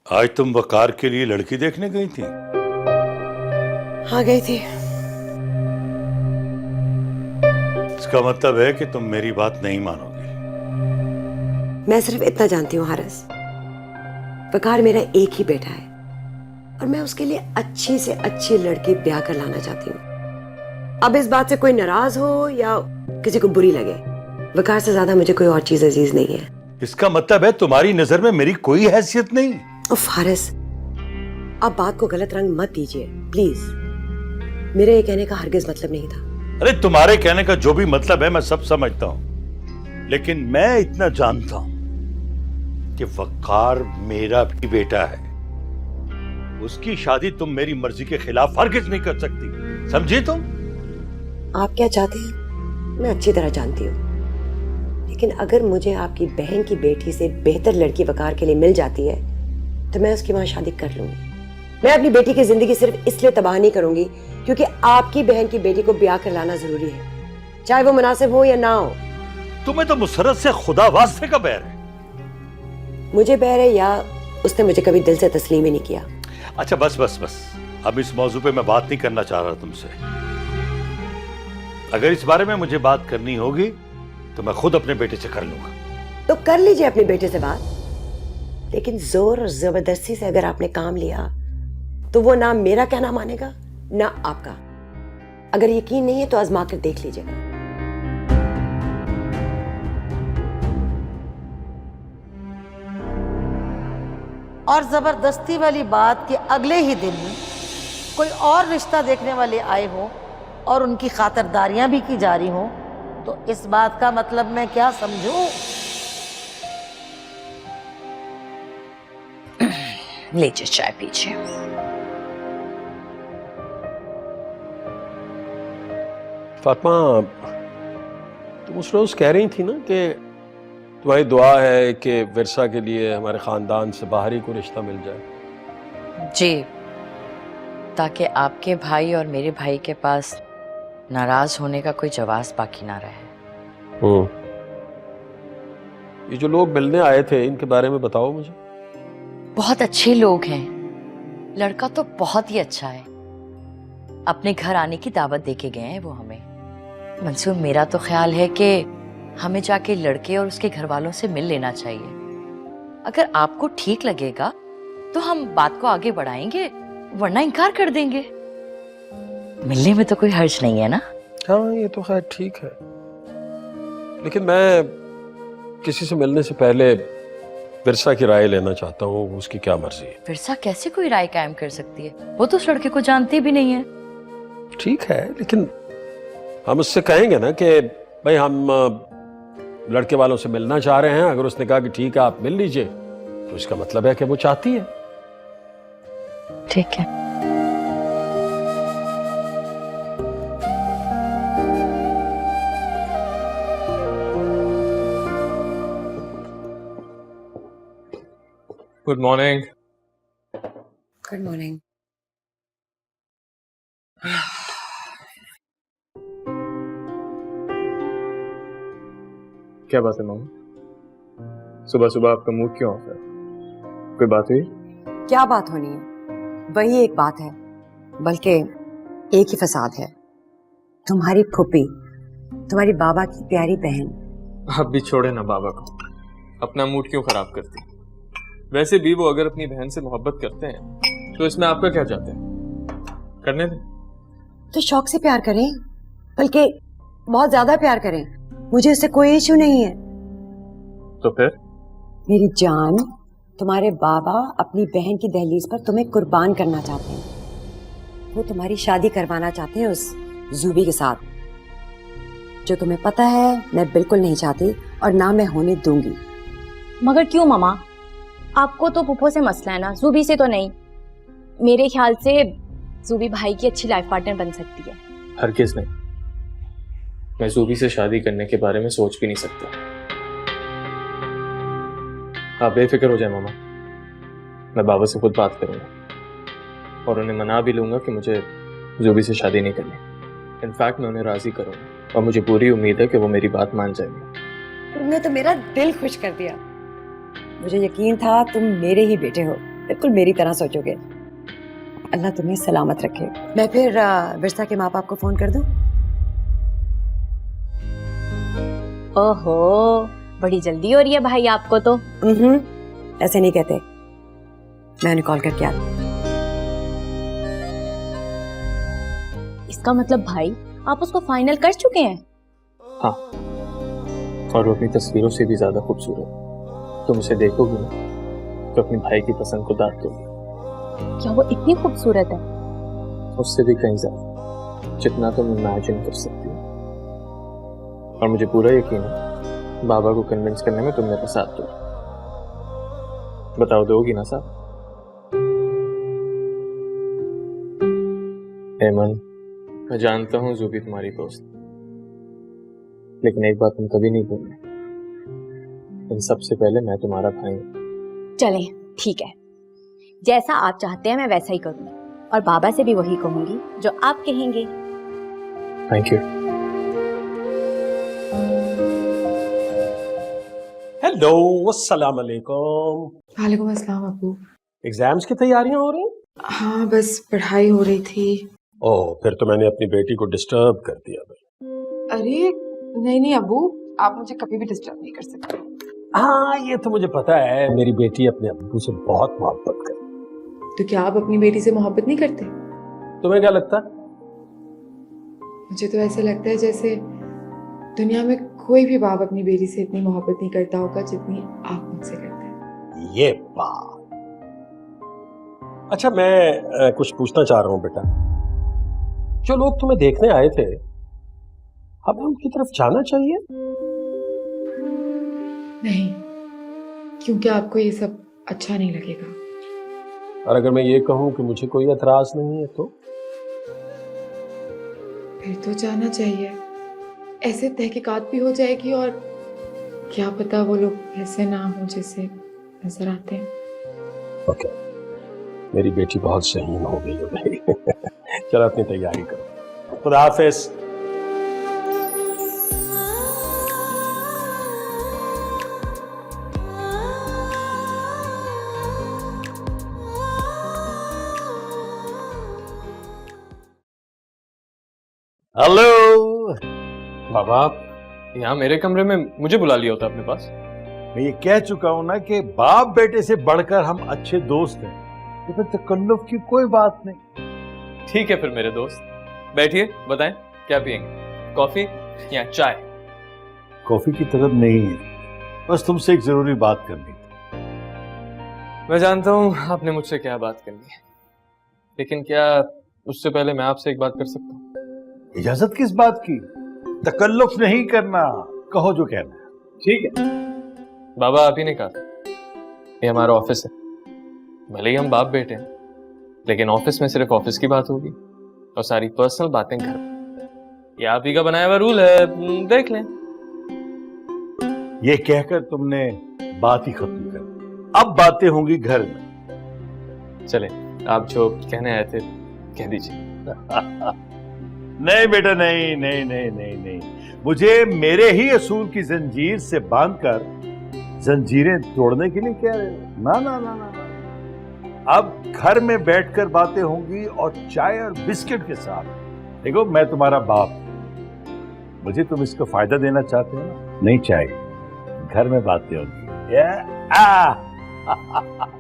आज तुम वकार के लिए लड़की देखने गई थी? हाँ गई थी। इसका मतलब है कि तुम मेरी बात नहीं मानोगी। मैं सिर्फ इतना जानती हूँ हारिस, वकार मेरा एक ही बेटा है और मैं उसके लिए अच्छी से अच्छी लड़की ब्याह कर लाना चाहती हूँ। अब इस बात से कोई नाराज हो या किसी को बुरी लगे, वकार से ज्यादा मुझे कोई और चीज अजीज नहीं है। इसका मतलब है तुम्हारी नजर में मेरी कोई हैसियत नहीं? उफ हारिस, आप बात को गलत रंग मत दीजिए प्लीज। मेरे ये कहने का हरगिज मतलब नहीं था। अरे तुम्हारे कहने का जो भी मतलब है मैं सब समझता हूं, लेकिन मैं इतना जानता हूं कि वकार मेरा भी बेटा है। उसकी शादी तुम मेरी मर्जी के खिलाफ हरगिज नहीं कर सकती, समझी तुम? आप क्या चाहते हैं मैं अच्छी तरह जानती हूँ, लेकिन अगर मुझे आपकी बहन की बेटी से बेहतर लड़की वकार के लिए मिल जाती है तो मैं उसकी वहां शादी कर लूंगी। मैं अपनी बेटी की जिंदगी सिर्फ इसलिए तबाह नहीं करूंगी क्योंकि आपकी बहन की बेटी को ब्याह कर लाना जरूरी है, चाहे वो मुनासिब हो या ना हो। तुम्हें तो मुसरत से खुदा वास्ते का बैर है। मुझे बैर है या उसने मुझे कभी दिल से तस्लीम ही नहीं किया। अच्छा बस बस बस, अब इस मौजू पे मैं बात नहीं करना चाह रहा तुमसे। अगर इस बारे में मुझे बात करनी होगी तो मैं खुद अपने बेटे से कर लूंगा। तो कर लीजिए अपने बेटे से बात, लेकिन जोर और जबरदस्ती से अगर आपने काम लिया तो वो ना मेरा कहना मानेगा ना आपका। अगर यकीन नहीं है तो आजमा कर देख लीजिएगा। और जबरदस्ती वाली बात कि अगले ही दिन कोई और रिश्ता देखने वाले आए हो और उनकी खातिरदारियां भी की जा रही हो, तो इस बात का मतलब मैं क्या समझूं? लीजिए चाय पीजिए। फातिमा, तुम उस रोज कह रही थी ना कि तुम्हारी दुआ है कि विरसा के लिए हमारे खानदान से बाहर ही कोई रिश्ता मिल जाए। जी, ताकि आपके भाई और मेरे भाई के पास नाराज होने का कोई जवाब बाकी ना रहे। ये जो लोग मिलने आए थे इनके बारे में बताओ मुझे। बहुत अच्छे लोग हैं, लड़का तो बहुत ही अच्छा है। अपने घर आने की दावत देके गए हैं वो हमें। मंसूर, मेरा तो ख्याल है कि हमें जाके लड़के और उसके घर वालों से मिल लेना चाहिए। अगर आपको ठीक लगेगा तो हम बात को आगे बढ़ाएंगे, वरना इनकार कर देंगे। मिलने में तो कोई हर्ज नहीं है ना? हाँ, ये तो खैर ठीक है, लेकिन मैं किसी से मिलने से पहले विरसा की राय लेना चाहता हूँ। उसकी क्या मर्जी है। विरसा कैसे कोई राय कायम कर सकती है? वो तो उस लड़के को जानती भी नहीं है। ठीक है, लेकिन हम उससे कहेंगे ना कि भाई हम लड़के वालों से मिलना चाह रहे हैं। अगर उसने कहा कि ठीक है आप मिल लीजिए, तो इसका मतलब है कि वो चाहती है। ठीक है। Good morning. Good morning. क्या बात है मामा, सुबह सुबह आपका मूड क्यों ऑफ है? कोई बात हुई? क्या बात होनी है, वही एक बात है, बल्कि एक ही फसाद है। तुम्हारी फूफी, तुम्हारी बाबा की प्यारी बहन। आप भी छोड़े ना बाबा को, अपना मूड क्यों खराब करती? वैसे भी वो अगर अपनी बहन से मोहब्बत करते हैं तो इसमें आपका क्या जाता है? करने दें। तो शौक से प्यार करें, बल्कि बहुत ज्यादा प्यार करें। मुझे इससे कोई इश्यू नहीं है। तो फिर? मेरी जान, तुम्हारे बाबा अपनी बहन की दहलीज पर तुम्हें कुर्बान करना चाहते हैं। वो तुम्हारी शादी करवाना चाहते हैं उस जूबी के साथ, जो तुम्हें पता है मैं बिल्कुल नहीं चाहती और ना मैं होने दूंगी। मगर क्यों मामा? आपको तो पुप्पो से मसला है ना, जूबी से तो नहीं। मेरे ख्याल से जूबी भाई की अच्छी लाइफ पार्टनर बन सकती है। हरगिज़ नहीं, मैं जूबी से शादी करने के बारे में सोच भी नहीं सकता। आप बेफिक्र हो जाए मामा, मैं बाबा से खुद बात करूंगा और उन्हें मना भी लूंगा कि मुझे जूबी से शादी नहीं करनी। इनफैक्ट मैं उन्हें राजी करूंगा और मुझे पूरी उम्मीद है कि वो मेरी बात मान जाएंगे। तुमने तो मेरा दिल खुश कर दिया। मुझे यकीन था तुम मेरे ही बेटे हो। बिल्कुल मेरी तरह सोचोगे। अल्लाह तुम्हें सलामत रखे। मैं फिर विरसा के माँ बाप को फोन कर दूं? ओहो, बड़ी जल्दी हो रही है भाई आपको तो। ऐसे नहीं कहते। मैं उन्हें कॉल करके आती हूँ। इसका मतलब भाई आप उसको फाइनल कर चुके हैं? हाँ, और वो अपनी तस्वीरों से भी ज्यादा खूबसूरत। तुम उसे देखोगी ना तो अपने भाई की पसंद को दाद दोगी। क्या वो इतनी खूबसूरत है? उससे भी कहीं ज्यादा, जितना तुम इमेजिन कर सकती हो। और मुझे पूरा यकीन है बाबा को कन्विंस करने में तुम मेरा साथ दो। बताओ, दोगी ना साथ? हेमन, मैं जानता हूँ जूबी तुम्हारी दोस्त, लेकिन एक बात तुम कभी नहीं भूलना, इन सबसे पहले मैं तुम्हारा भाई हूँ। चलें, ठीक है, जैसा आप चाहते हैं मैं वैसा ही करूंगी, और बाबा से भी वही कहूंगी जो आप कहेंगे। Thank you. हेलो, अस्सलाम वालेकुम। वालेकुम अस्सलाम अब्बू। एग्जाम्स की तैयारियां हो रही? हाँ, बस पढ़ाई हो रही थी। ओह, फिर तो मैंने अपनी बेटी को डिस्टर्ब कर दिया भाई। अरे नहीं अब्बू, आप मुझे कभी भी डिस्टर्ब नहीं कर सकते। हाँ, ये तो मुझे पता है, मेरी बेटी अपने अब्बू से बहुत मोहब्बत करती। तो क्या आप अपनी बेटी से मोहब्बत नहीं करते? तुम्हें क्या लगता है? मुझे तो ऐसा लगता है जैसे दुनिया में कोई भी बाप अपनी बेटी से इतनी मोहब्बत नहीं करता होगा जितनी आप मुझसे करते हैं। ये बात। अच्छा, मैं कुछ पूछना चाह रहा हूँ बेटा। जो लोग तुम्हें देखने आए थे, हमें उनकी तरफ जाना चाहिए? नहीं, क्योंकि आपको ये सब अच्छा नहीं लगेगा। और अगर मैं ये कहूँ कि मुझे कोई एतराज नहीं है तो? फिर तो जाना चाहिए। ऐसे तहकीकात भी हो जाएगी और क्या पता वो लोग ऐसे ना हो जैसे नजर आते हैं। ओके, मेरी बेटी बहुत शहीन हो गई है भाई। चलो अपनी तैयारी करो। खुदा हाफिज। हेलो। बाबा, यहाँ मेरे कमरे में मुझे बुला लिया होता अपने पास। मैं ये कह चुका हूं ना कि बाप बेटे से बढ़कर हम अच्छे दोस्त हैं, तो फिर तकल्लुफ की कोई बात नहीं। ठीक है फिर मेरे दोस्त, बैठिए, बताएं क्या पियेंगे, कॉफी या चाय? कॉफी की तरफ नहीं है, बस तुमसे एक जरूरी बात करनी थी। मैं जानता हूँ आपने मुझसे क्या बात करनी है, लेकिन क्या उससे पहले मैं आपसे एक बात कर सकता हूँ? इजाजत किस बात की? तकल्लुफ नहीं करना, कहो जो कहना है। ठीक है बाबा, आप ही ने कहा, ये हमारा ऑफिस है। भले ही हम बाप बेटे हैं, लेकिन ऑफिस में सिर्फ ऑफिस की बात होगी और सारी पर्सनल बातें घर में। ये आप ही का बनाया हुआ रूल है, देख लें। ये कहकर तुमने बात ही खत्म कर दी। अब बातें होंगी घर में। चले, आप जो कहने आए थे कह दीजिए। नहीं बेटा, नहीं नहीं नहीं नहीं नहीं, मुझे मेरे ही असूल की जंजीर से बांधकर जंजीरें तोड़ने के लिए कह रहे हो? ना ना ना ना ना। अब घर में बैठकर बातें होंगी और चाय और बिस्किट के साथ। देखो, मैं तुम्हारा बाप हूं, मुझे तुम इसको फायदा देना चाहते हो ना? नहीं चाहिए, घर में बातें होंगी।